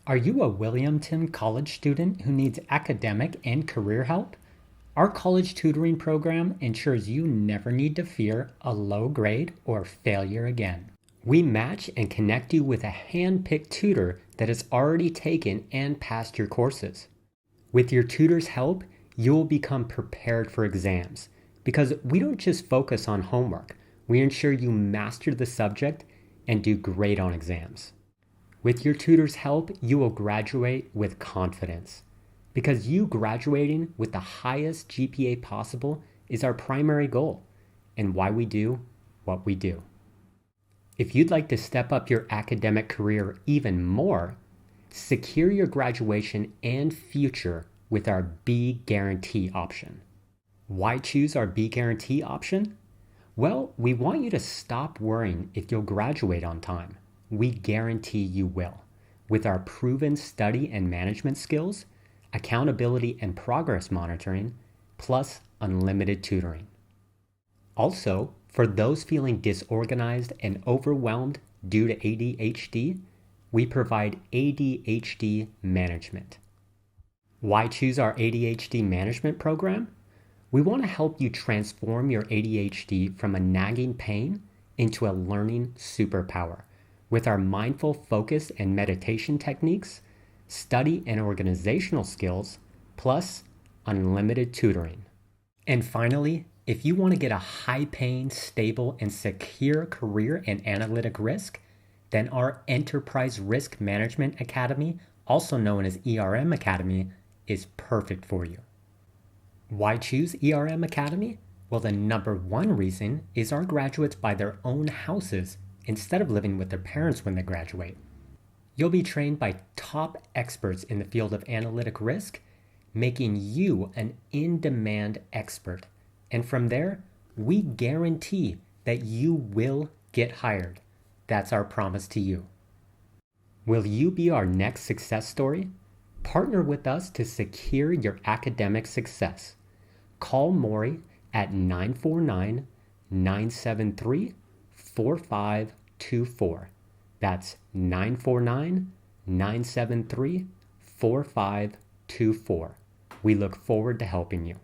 Are you a Williamton college student who needs academic and career help? Our college tutoring program ensures you never need to fear a low grade or failure again. We match and connect you with a hand-picked tutor that has already taken and passed your courses. With your tutor's help, you will become prepared for exams because we don't just focus on homework. We ensure you master the subject and do great on exams. With your tutor's help, you will graduate with confidence because you graduating with the highest GPA possible is our primary goal and why we do what we do. If you'd like to step up your academic career even more, secure your graduation and future with our B Guarantee option. Why choose our B Guarantee option? Well, we want you to stop worrying if you'll graduate on time. We guarantee you will, with our proven study and management skills, accountability and progress monitoring, plus unlimited tutoring. Also, for those feeling disorganized and overwhelmed due to ADHD, we provide ADHD Management. Why choose our ADHD Management program? We want to help you transform your ADHD from a nagging pain into a learning superpower with our mindful focus and meditation techniques, study and organizational skills, plus unlimited tutoring. And finally, if you want to get a high-paying, stable, and secure career in analytic risk, then our Enterprise Risk Management Academy, also known as ERM Academy, is perfect for you. Why choose ERM Academy? Well, the number one reason is our graduates buy their own houses instead of living with their parents when they graduate. You'll be trained by top experts in the field of analytic risk, making you an in-demand expert. And from there, we guarantee that you will get hired. That's our promise to you. Will you be our next success story? Partner with us to secure your academic success. Call Mori at 949-973-4524. That's 949-973-4524. We look forward to helping you.